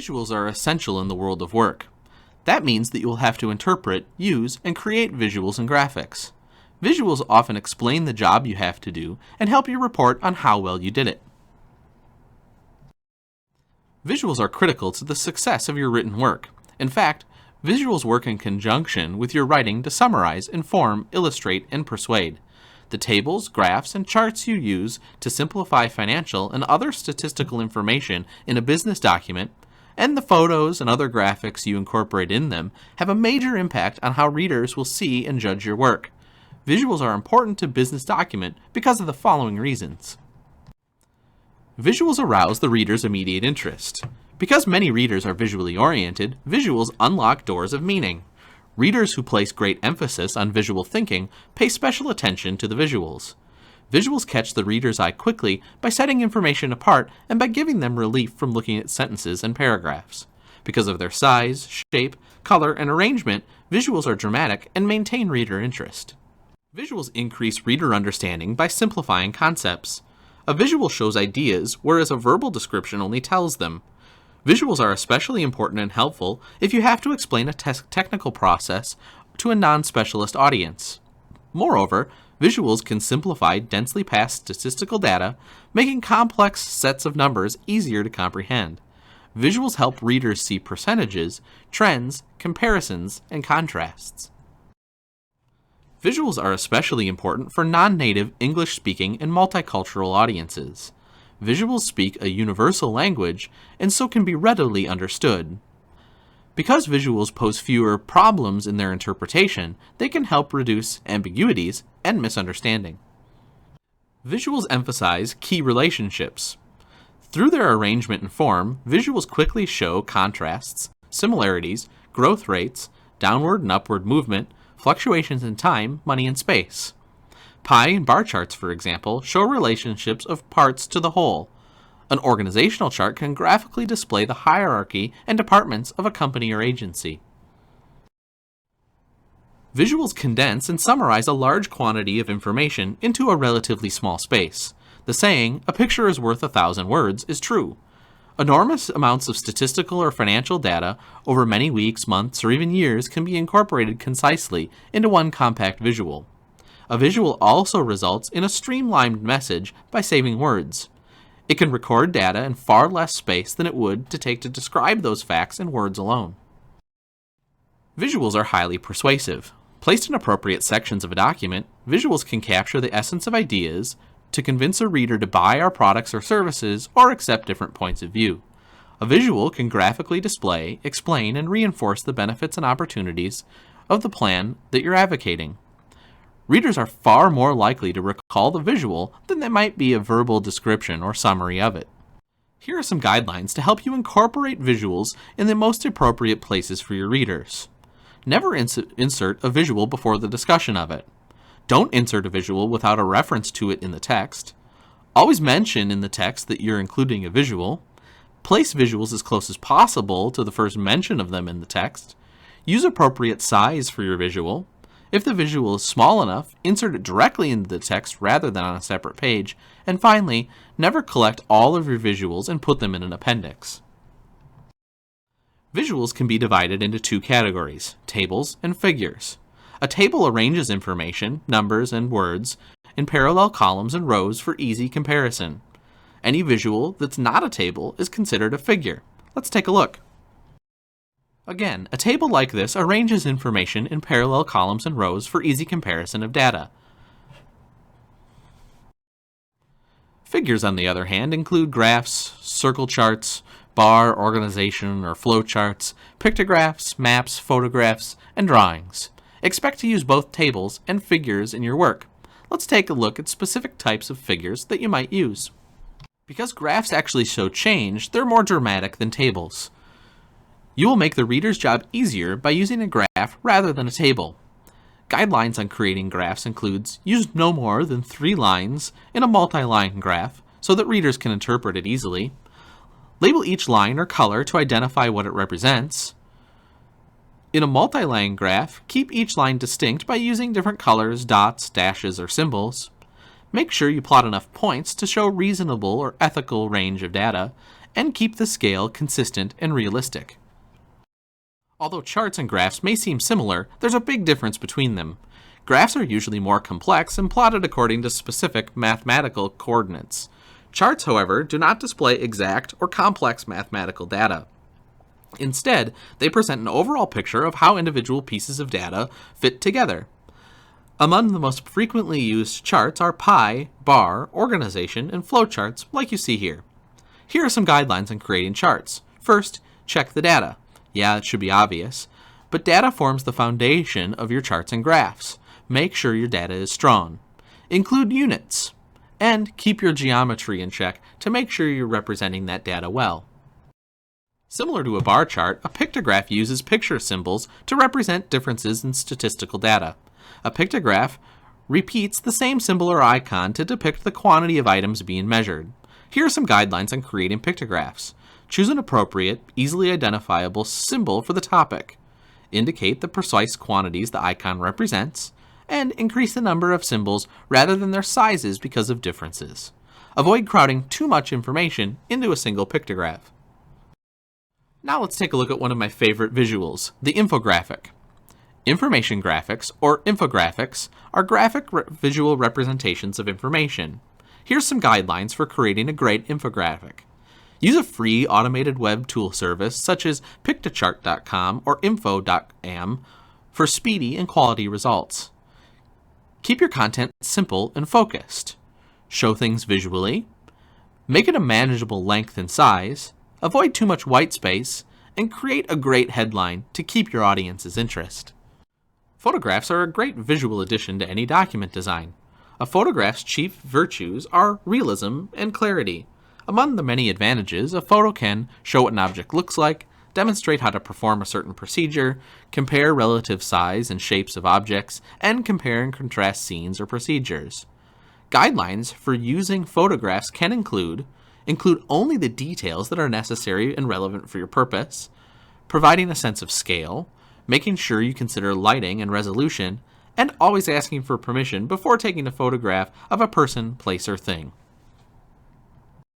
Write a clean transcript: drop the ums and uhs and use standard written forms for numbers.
Visuals are essential in the world of work. That means that you will have to interpret, use, and create visuals and graphics. Visuals often explain the job you have to do and help you report on how well you did it. Visuals are critical to the success of your written work. In fact, visuals work in conjunction with your writing to summarize, inform, illustrate, and persuade. The tables, graphs, and charts you use to simplify financial and other statistical information in a business document, and the photos and other graphics you incorporate in them have a major impact on how readers will see and judge your work. Visuals are important to business document because of the following reasons. Visuals arouse the reader's immediate interest. Because many readers are visually oriented, visuals unlock doors of meaning. Readers who place great emphasis on visual thinking pay special attention to the visuals. Visuals catch the reader's eye quickly by setting information apart and by giving them relief from looking at sentences and paragraphs. Because of their size, shape, color, and arrangement, visuals are dramatic and maintain reader interest. Visuals increase reader understanding by simplifying concepts. A visual shows ideas, whereas a verbal description only tells them. Visuals are especially important and helpful if you have to explain a technical process to a non-specialist audience. Moreover, visuals can simplify densely packed statistical data, making complex sets of numbers easier to comprehend. Visuals help readers see percentages, trends, comparisons, and contrasts. Visuals are especially important for non-native English-speaking and multicultural audiences. Visuals speak a universal language and so can be readily understood. Because visuals pose fewer problems in their interpretation, they can help reduce ambiguities and misunderstanding. Visuals emphasize key relationships. Through their arrangement and form, visuals quickly show contrasts, similarities, growth rates, downward and upward movement, fluctuations in time, money, and space. Pie and bar charts, for example, show relationships of parts to the whole. An organizational chart can graphically display the hierarchy and departments of a company or agency. Visuals condense and summarize a large quantity of information into a relatively small space. The saying, "A picture is worth 1,000 words," is true. Enormous amounts of statistical or financial data over many weeks, months, or even years can be incorporated concisely into one compact visual. A visual also results in a streamlined message by saving words. It can record data in far less space than it would to take to describe those facts in words alone. Visuals are highly persuasive. Placed in appropriate sections of a document, visuals can capture the essence of ideas to convince a reader to buy our products or services or accept different points of view. A visual can graphically display, explain, and reinforce the benefits and opportunities of the plan that you're advocating. Readers are far more likely to recall the visual than they might be a verbal description or summary of it. Here are some guidelines to help you incorporate visuals in the most appropriate places for your readers. Never insert a visual before the discussion of it. Don't insert a visual without a reference to it in the text. Always mention in the text that you're including a visual. Place visuals as close as possible to the first mention of them in the text. Use appropriate size for your visual. If the visual is small enough, insert it directly into the text rather than on a separate page. And finally, never collect all of your visuals and put them in an appendix. Visuals can be divided into two categories, tables and figures. A table arranges information, numbers, and words in parallel columns and rows for easy comparison. Any visual that's not a table is considered a figure. Let's take a look. Again, a table like this arranges information in parallel columns and rows for easy comparison of data. Figures, on the other hand, include graphs, circle charts, bar, organization, or flow charts, pictographs, maps, photographs, and drawings. Expect to use both tables and figures in your work. Let's take a look at specific types of figures that you might use. Because graphs actually show change, they're more dramatic than tables. You will make the reader's job easier by using a graph rather than a table. Guidelines on creating graphs includes use no more than 3 lines in a multi-line graph so that readers can interpret it easily. Label each line or color to identify what it represents. In a multi-line graph, keep each line distinct by using different colors, dots, dashes, or symbols. Make sure you plot enough points to show reasonable or ethical range of data, and keep the scale consistent and realistic. Although charts and graphs may seem similar, there's a big difference between them. Graphs are usually more complex and plotted according to specific mathematical coordinates. Charts, however, do not display exact or complex mathematical data. Instead, they present an overall picture of how individual pieces of data fit together. Among the most frequently used charts are pie, bar, organization, and flowcharts, like you see here. Here are some guidelines on creating charts. First, check the data. Yeah, it should be obvious, but data forms the foundation of your charts and graphs. Make sure your data is strong. Include units, and keep your geometry in check to make sure you're representing that data well. Similar to a bar chart, a pictograph uses picture symbols to represent differences in statistical data. A pictograph repeats the same symbol or icon to depict the quantity of items being measured. Here are some guidelines on creating pictographs. Choose an appropriate, easily identifiable symbol for the topic. Indicate the precise quantities the icon represents, and increase the number of symbols rather than their sizes because of differences. Avoid crowding too much information into a single pictograph. Now let's take a look at one of my favorite visuals, the infographic. Information graphics, or infographics, are graphic visual representations of information. Here's some guidelines for creating a great infographic. Use a free automated web tool service such as Pictochart.com or Info.am for speedy and quality results. Keep your content simple and focused. Show things visually. Make it a manageable length and size. Avoid too much white space. And create a great headline to keep your audience's interest. Photographs are a great visual addition to any document design. A photograph's chief virtues are realism and clarity. Among the many advantages, a photo can show what an object looks like, demonstrate how to perform a certain procedure, compare relative size and shapes of objects, and compare and contrast scenes or procedures. Guidelines for using photographs can include only the details that are necessary and relevant for your purpose, providing a sense of scale, making sure you consider lighting and resolution, and always asking for permission before taking a photograph of a person, place, or thing.